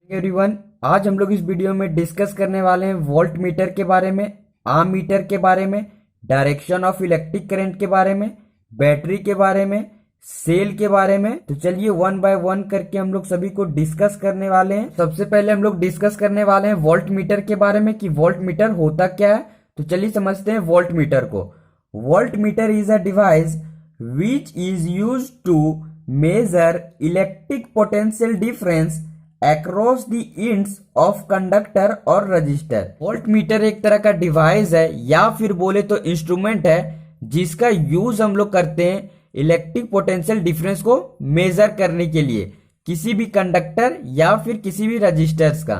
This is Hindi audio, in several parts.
एवरीवन, आज हम लोग इस वीडियो में डिस्कस करने वाले हैं वोल्ट मीटर के बारे में, आर्म मीटर के बारे में, डायरेक्शन ऑफ इलेक्ट्रिक करंट के बारे में, बैटरी के बारे में, सेल के बारे में। तो चलिए वन बाय वन करके हम लोग सभी को डिस्कस करने वाले हैं। सबसे पहले हम लोग डिस्कस करने वाले हैं वोल्ट मीटर के बारे में कि वोल्ट मीटर होता क्या है। तो चलिए समझते हैं वोल्ट मीटर को। Voltmeter is a device which is used to measure electric potential difference across the ends of conductor और रजिस्टर। वोल्ट मीटर एक तरह का डिवाइस है या फिर बोले तो इंस्ट्रूमेंट है जिसका यूज हम लोग करते हैं इलेक्ट्रिक पोटेंशियल डिफरेंस को मेजर करने के लिए किसी भी कंडक्टर या फिर किसी भी रजिस्टर्स का।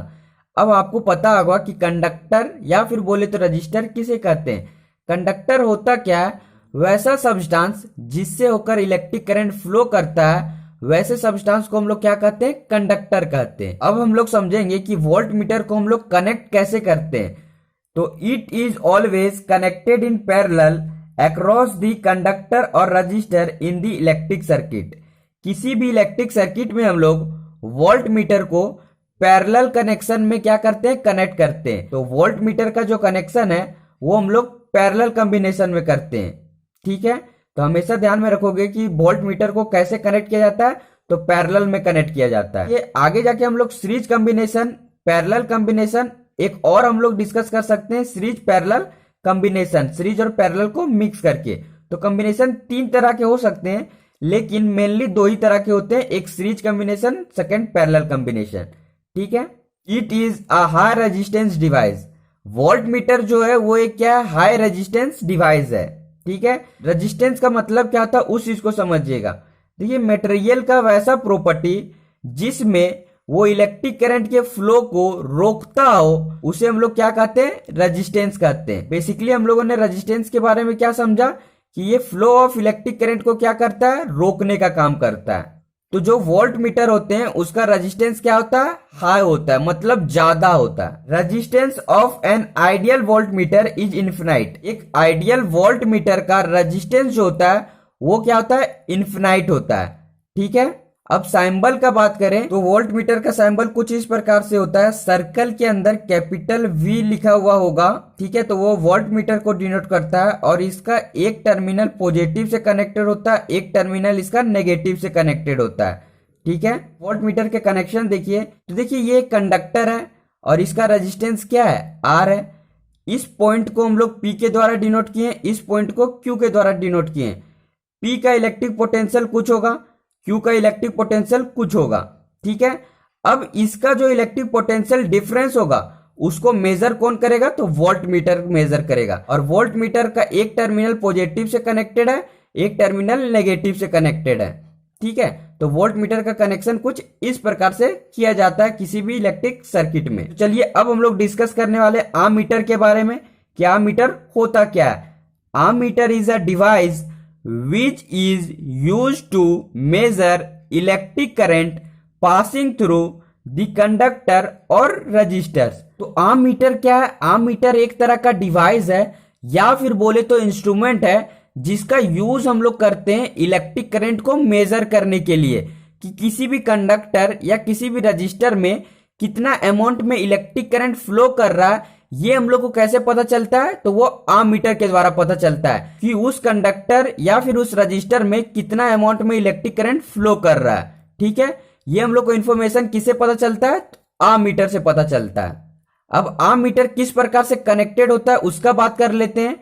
अब आपको पता होगा कि कंडक्टर या फिर बोले तो रजिस्टर किसे कहते हैं। कंडक्टर होता क्या है? वैसा सब्सटेंस जिससे होकर इलेक्ट्रिक करंट फ्लो करता है, वैसे सब्सटेंस को हम लोग क्या कहते हैं? कंडक्टर कहते हैं। अब हम लोग समझेंगे कि वोल्ट मीटर को हम लोग कनेक्ट कैसे करते हैं। तो it is always connected in parallel across the conductor और resistor in the electric circuit. किसी भी इलेक्ट्रिक सर्किट में हम लोग वोल्ट मीटर को पैरेलल कनेक्शन में क्या करते हैं? कनेक्ट करते हैं। तो वोल्ट मीटर का जो कनेक्शन है वो हम लोग पैरेलल कॉम्बिनेशन में करते हैं। ठीक है, तो हमेशा ध्यान में रखोगे कि वोल्ट मीटर को कैसे कनेक्ट किया जाता है। तो पैरेलल में कनेक्ट किया जाता है। ये आगे जाके हम लोग सीरीज कॉम्बिनेशन, पैरेलल कॉम्बिनेशन एक और हम लोग डिस्कस कर सकते हैं। सीरीज पैरेलल कॉम्बिनेशन, सीरीज और पैरेलल को मिक्स करके। तो कॉम्बिनेशन तीन तरह के हो सकते हैं, लेकिन मेनली दो ही तरह के होते हैं, एक series combination, second parallel combination. ठीक है, it is a high resistance device. Volt meter जो है वो एक क्या है? हाई रेजिस्टेंस डिवाइस है। ठीक है, रेजिस्टेंस का मतलब क्या था उस चीज को समझिएगा। देखिए, मटेरियल का वैसा प्रॉपर्टी जिसमें वो इलेक्ट्रिक करंट के फ्लो को रोकता हो उसे हम लोग क्या कहते हैं? रेजिस्टेंस कहते हैं। बेसिकली हम लोगों ने रेजिस्टेंस के बारे में क्या समझा कि ये फ्लो ऑफ इलेक्ट्रिक करंट को क्या करता है? रोकने का काम करता है। तो जो वोल्ट मीटर होते हैं उसका रेजिस्टेंस क्या होता है? हाई होता है, मतलब ज्यादा होता है। Resistance of an ideal volt meter is infinite. एक आइडियल वोल्ट मीटर का रेजिस्टेंस जो होता है वो क्या होता है? इन्फिनाइट होता है। ठीक है, अब सिंबल का बात करें तो वोल्ट मीटर का सिंबल कुछ इस प्रकार से होता है। सर्कल के अंदर कैपिटल वी लिखा हुआ होगा। ठीक है, तो वो वोल्ट मीटर को डिनोट करता है और इसका एक टर्मिनल पॉजिटिव से कनेक्टेड होता है, एक टर्मिनल इसका नेगेटिव से कनेक्टेड होता है। ठीक है, वोल्ट मीटर के कनेक्शन देखिए। तो देखिए, ये कंडक्टर है और इसका रेजिस्टेंस क्या है? आर है। इस पॉइंट को हम लोग पी के द्वारा डिनोट किए, इस पॉइंट को क्यू के द्वारा डिनोट किए। पी का इलेक्ट्रिक पोटेंशियल कुछ होगा, क्यू का इलेक्ट्रिक पोटेंशियल कुछ होगा। ठीक है, अब इसका जो इलेक्ट्रिक पोटेंशियल डिफरेंस होगा उसको मेजर कौन करेगा? तो वोल्ट मीटर मेजर करेगा। और वोल्ट मीटर का एक टर्मिनल पॉजिटिव से कनेक्टेड है, एक टर्मिनल नेगेटिव से कनेक्टेड है। ठीक है, तो वोल्ट मीटर का कनेक्शन कुछ इस प्रकार से किया जाता है किसी भी इलेक्ट्रिक सर्किट में। तो चलिए अब हम लोग डिस्कस करने वाले आर्म मीटर के बारे में कि आर्म मीटर होता क्या है। Ammeter is a device which is used to measure electric current passing through the conductor और resistors। तो आर्म मीटर क्या है? आर्म मीटर एक तरह का डिवाइस है या फिर बोले तो इंस्ट्रूमेंट है जिसका यूज हम लोग करते हैं इलेक्ट्रिक करंट को मेजर करने के लिए कि किसी भी कंडक्टर या किसी भी रजिस्टर में कितना अमाउंट में इलेक्ट्रिक करंट फ्लो कर रहा है। ये हम लोग को कैसे पता चलता है? तो वो आर्म मीटर के द्वारा पता चलता है कि उस कंडक्टर या फिर उस रजिस्टर में कितना अमाउंट में इलेक्ट्रिक करंट फ्लो कर रहा है। ठीक है, ये हम लोग को इन्फॉर्मेशन किससे पता चलता है? आर्म मीटर से पता चलता है। अब आर्म मीटर किस प्रकार से कनेक्टेड होता है उसका बात कर लेते हैं।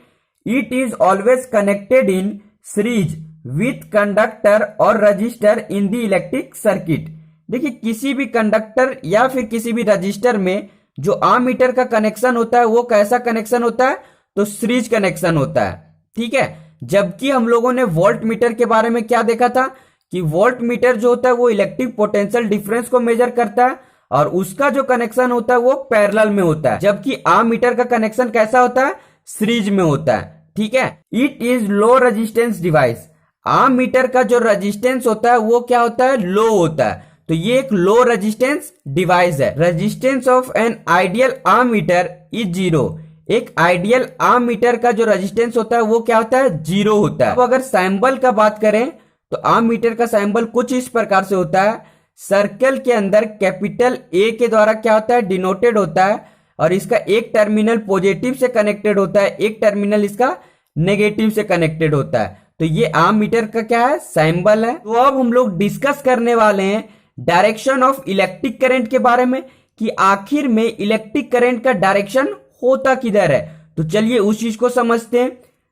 It is always connected in series with conductor और resistor in the electric circuit. देखिए, किसी भी कंडक्टर या फिर किसी भी रजिस्टर में जो आर्म मीटर का कनेक्शन होता है वो कैसा कनेक्शन होता है? तो सीरीज कनेक्शन होता है। ठीक है, जबकि हम लोगों ने वोल्ट मीटर के बारे में क्या देखा था कि वोल्ट मीटर जो होता है वो इलेक्ट्रिक पोटेंशियल डिफरेंस को मेजर करता है और उसका जो कनेक्शन होता है वो पैरेलल में होता है, जबकि आर्म मीटर का कनेक्शन कैसा होता है? सीरीज में होता है। ठीक है, it is low resistance device. Ammeter का जो रेजिस्टेंस होता है वो क्या होता है? लो होता है। तो ये एक लो रेजिस्टेंस डिवाइस है। Resistance of an ideal ammeter is zero. एक आइडियल आर्म मीटर का जो रेजिस्टेंस होता है वो क्या होता है? जीरो होता है। अब अगर सैंबल का बात करें तो आर्म मीटर का सैंबल कुछ इस प्रकार से होता है। सर्कल के अंदर कैपिटल ए के द्वारा क्या होता है, डिनोटेड होता है, और इसका एक टर्मिनल पॉजिटिव से कनेक्टेड होता है, एक टर्मिनल इसका नेगेटिव से कनेक्टेड होता है। तो ये आम मीटर का क्या है, सिंबल है। तो अब हम लोग डिस्कस करने वाले हैं डायरेक्शन ऑफ इलेक्ट्रिक करंट के बारे में, कि आखिर में इलेक्ट्रिक करंट का डायरेक्शन होता किधर है। तो चलिए उस चीज को समझते हैं।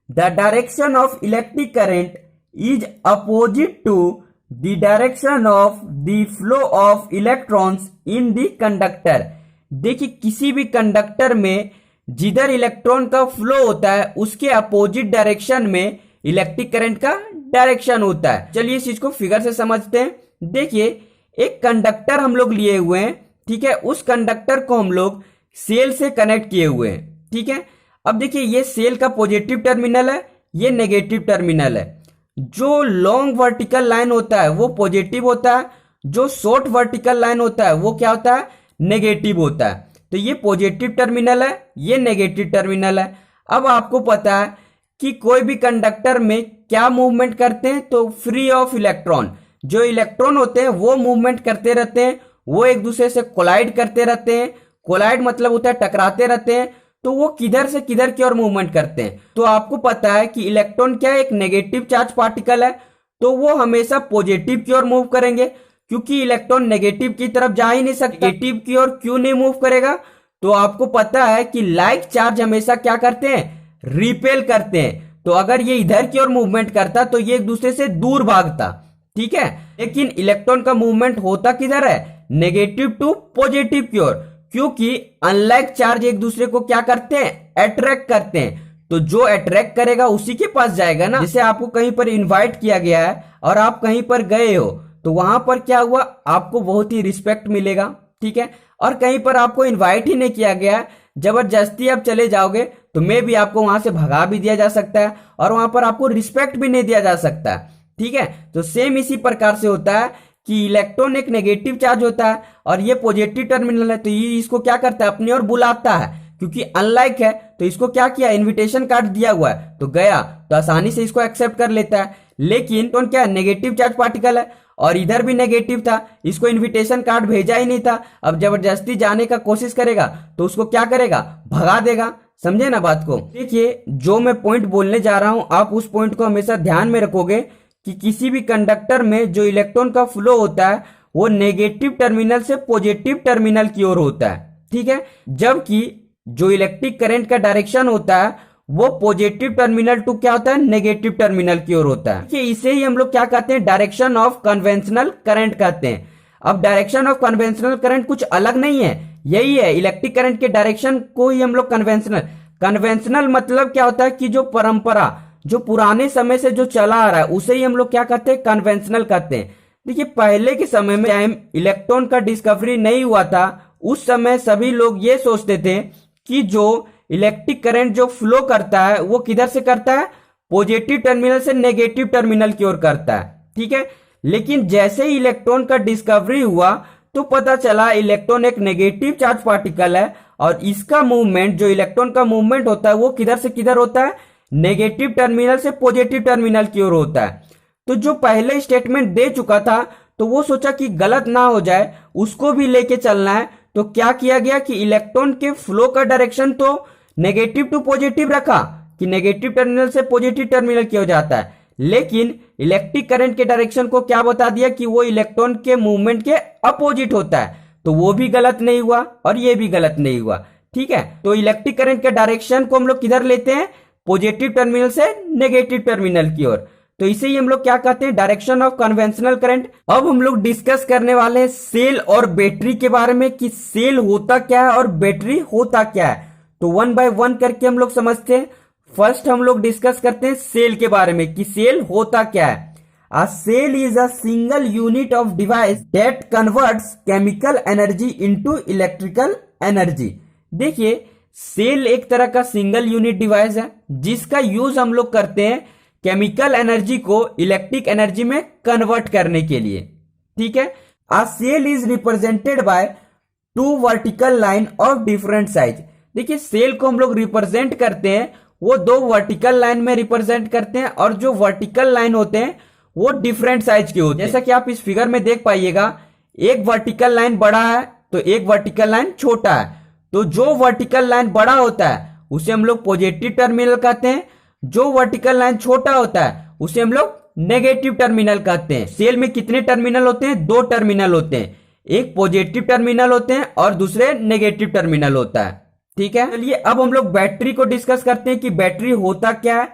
The direction of electric current is opposite to the direction of the flow of electrons in the conductor. देखिए किसी भी कंडक्टर में जिधर इलेक्ट्रॉन का फ्लो होता है उसके अपोजिट डायरेक्शन में इलेक्ट्रिक करंट का डायरेक्शन होता है। चलिए इस चीज को फिगर से समझते हैं। देखिए एक कंडक्टर हम लोग लिए हुए हैं, ठीक है, उस कंडक्टर को हम लोग सेल से कनेक्ट किए हुए हैं, ठीक है। अब देखिए ये सेल का पॉजिटिव टर्मिनल है, ये नेगेटिव टर्मिनल है। जो लॉन्ग वर्टिकल लाइन होता है वो पॉजिटिव होता है, जो शॉर्ट वर्टिकल लाइन होता है वो क्या होता है, नेगेटिव होता है। तो ये पॉजिटिव टर्मिनल है, ये नेगेटिव टर्मिनल है। अब आपको पता है कि कोई भी कंडक्टर में क्या मूवमेंट करते हैं, तो फ्री ऑफ इलेक्ट्रॉन, जो इलेक्ट्रॉन होते हैं वो मूवमेंट करते रहते हैं, वो एक दूसरे से कोलाइड करते रहते हैं। कोलाइड मतलब होता है टकराते रहते हैं। तो वो किधर से किधर की ओर मूवमेंट करते हैं। तो आपको पता है कि इलेक्ट्रॉन क्या है, एक नेगेटिव चार्ज पार्टिकल है, तो वो हमेशा पॉजिटिव की ओर मूव करेंगे, क्योंकि इलेक्ट्रॉन नेगेटिव की तरफ जा ही नहीं सकता। नेगेटिव की ओर क्यों नहीं मूव करेगा, तो आपको पता है कि लाइक चार्ज हमेशा क्या करते हैं, रिपेल करते हैं। तो अगर ये इधर की ओर मूवमेंट करता तो ये एक दूसरे से दूर भागता, ठीक है। लेकिन इलेक्ट्रॉन का मूवमेंट होता किधर है, नेगेटिव टू पॉजिटिव की ओर, क्योंकि अनलाइक चार्ज एक दूसरे को क्या करते हैं, अट्रैक्ट करते हैं। तो जो अट्रैक्ट करेगा उसी के पास जाएगा ना। जैसे आपको कहीं पर इनवाइट किया गया है और आप कहीं पर गए हो, तो वहां पर क्या हुआ, आपको बहुत ही रिस्पेक्ट मिलेगा, ठीक है। और कहीं पर आपको इनवाइट ही नहीं किया गया, जबरदस्ती आप चले जाओगे तो मे भी आपको वहां से भगा भी दिया जा सकता है और वहां पर आपको रिस्पेक्ट भी नहीं दिया जा सकता, ठीक है। तो सेम इसी प्रकार से होता है कि इलेक्ट्रॉन एक नेगेटिव चार्ज होता है और ये पॉजिटिव टर्मिनल है, तो ये इसको क्या करता है, अपनी ओर बुलाता है, क्योंकि अनलाइक है। तो इसको क्या किया, इनविटेशन कार्ड दिया हुआ है, तो गया तो आसानी से इसको एक्सेप्ट कर लेता है। लेकिन तो क्या नेगेटिव चार्ज पार्टिकल है और इधर भी नेगेटिव था, इसको इनविटेशन कार्ड भेजा ही नहीं था। अब जबरदस्ती जाने का कोशिश करेगा तो उसको क्या करेगा, भगा देगा। समझे ना बात को। देखिए जो मैं पॉइंट बोलने जा रहा हूं, आप उस पॉइंट को हमेशा ध्यान में रखोगे कि किसी भी कंडक्टर में जो इलेक्ट्रॉन का फ्लो होता है वो नेगेटिव टर्मिनल से पॉजिटिव टर्मिनल की ओर होता है, ठीक है। जबकि जो इलेक्ट्रिक करंट का डायरेक्शन होता है वो पॉजिटिव टर्मिनल टू क्या होता है, नेगेटिव टर्मिनल की ओर होता है। कि इसे ही हम लोग क्या कहते हैं, डायरेक्शन ऑफ कन्वेंशनल करंट कहते हैं। अब डायरेक्शन ऑफ कन्वेंशनल करंट कुछ अलग नहीं है, यही है इलेक्ट्रिक करंट के डायरेक्शन को ही हम लोग कन्वेंशनल मतलब क्या होता है कि जो परंपरा, जो पुराने समय से जो चला आ रहा है उसे ही हम लोग क्या कहते हैं, कन्वेंशनल कहते हैं। देखिए पहले के समय में टाइम इलेक्ट्रॉन का डिस्कवरी नहीं हुआ था, उस समय सभी लोग ये सोचते थे कि जो इलेक्ट्रिक करंट जो फ्लो करता है वो किधर से करता है, पॉजिटिव टर्मिनल से नेगेटिव टर्मिनल की ओर करता है, ठीक है। लेकिन जैसे ही इलेक्ट्रॉन का डिस्कवरी हुआ तो पता चला इलेक्ट्रॉन एक नेगेटिव चार्ज पार्टिकल है और इसका मूवमेंट, जो इलेक्ट्रॉन का मूवमेंट होता है वो किधर से किधर होता है, नेगेटिव टर्मिनल से पॉजिटिव टर्मिनल की ओर होता है। तो जो पहले स्टेटमेंट दे चुका था तो वो सोचा कि गलत ना हो जाए, उसको भी लेके चलना है। तो क्या किया गया कि इलेक्ट्रॉन के फ्लो का डायरेक्शन तो नेगेटिव टू पॉजिटिव रखा, कि नेगेटिव टर्मिनल से पॉजिटिव टर्मिनल की ओर जाता है। लेकिन इलेक्ट्रिक करंट के डायरेक्शन को क्या बता दिया कि वो इलेक्ट्रॉन के मूवमेंट के अपोजिट होता है। तो वो भी गलत नहीं हुआ और ये भी गलत नहीं हुआ, ठीक है। तो इलेक्ट्रिक करंट के डायरेक्शन को हम लोग किधर लेते हैं, पॉजिटिव टर्मिनल से नेगेटिव टर्मिनल की ओर। तो इसे ही हम लोग क्या कहते हैं, डायरेक्शन ऑफ कन्वेंशनल करंट। अब हम लोग डिस्कस करने वाले हैं सेल और बैटरी के बारे में, कि सेल होता क्या है और बैटरी होता क्या है। तो वन बाय वन करके हम लोग समझते हैं। फर्स्ट हम लोग डिस्कस करते हैं सेल के बारे में, कि सेल होता क्या है। A cell is a single unit of device that converts chemical energy into electrical energy। देखिए सेल एक तरह का सिंगल यूनिट डिवाइस है जिसका यूज हम लोग करते हैं केमिकल एनर्जी को इलेक्ट्रिक एनर्जी में कन्वर्ट करने के लिए, ठीक है। A cell is represented by two vertical line of different size। देखिए सेल को हम लोग रिप्रेजेंट करते हैं, वो दो वर्टिकल लाइन में रिप्रेजेंट करते हैं और जो वर्टिकल लाइन होते हैं वो डिफरेंट साइज के होते हैं। जैसा कि आप इस फिगर में देख पाइएगा, एक वर्टिकल लाइन बड़ा है तो एक वर्टिकल लाइन छोटा है, तो जो वर्टिकल लाइन बड़ा होता है उसे हम लोग पॉजिटिव टर्मिनल कहते हैं, जो वर्टिकल लाइन छोटा होता है उसे हम लोग नेगेटिव टर्मिनल कहते हैं। सेल में कितने टर्मिनल होते हैं? दो टर्मिनल होते हैं, एक पॉजिटिव टर्मिनल होते हैं और दूसरे नेगेटिव टर्मिनल होता है। ठीक है, चलिए अब हम लोग बैटरी को डिस्कस करते हैं कि बैटरी होता क्या है।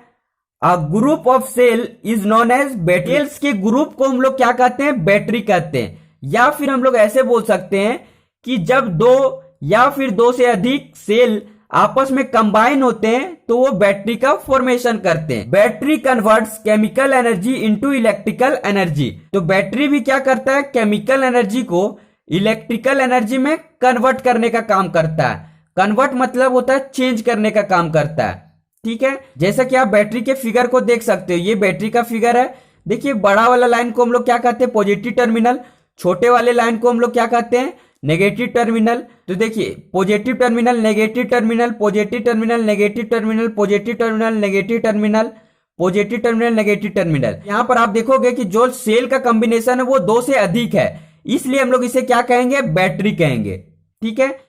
A group of cell is known as battery. Cells के ग्रुप को हम लोग क्या कहते हैं? बैटरी कहते हैं। या फिर हम लोग ऐसे बोल सकते हैं कि जब दो या फिर दो से अधिक सेल आपस में कंबाइन होते हैं तो वो बैटरी का फॉर्मेशन करते हैं। Battery converts chemical energy into electrical energy. तो बैटरी भी क्या करता है? केमिकल एनर्जी को इलेक्ट्रिकल एनर्जी में कन्वर्ट करने का काम करता है। कन्वर्ट मतलब होता है चेंज करने का काम करता है। ठीक है, जैसा कि आप बैटरी के फिगर को देख सकते हो, ये बैटरी का फिगर है। देखिए बड़ा वाला लाइन को हम लोग क्या कहते हैं? Positive terminal. छोटे वाले लाइन को हम लोग क्या कहते हैं? Negative terminal. तो देखिए positive terminal, negative terminal, positive terminal, negative terminal, positive terminal, negative terminal, positive terminal, negative terminal. यहां पर आप देखोगे कि जो सेल का कॉम्बिनेशन है वो दो से अधिक है, इसलिए हम लोग इसे क्या कहेंगे? बैटरी कहेंगे। ठीक है,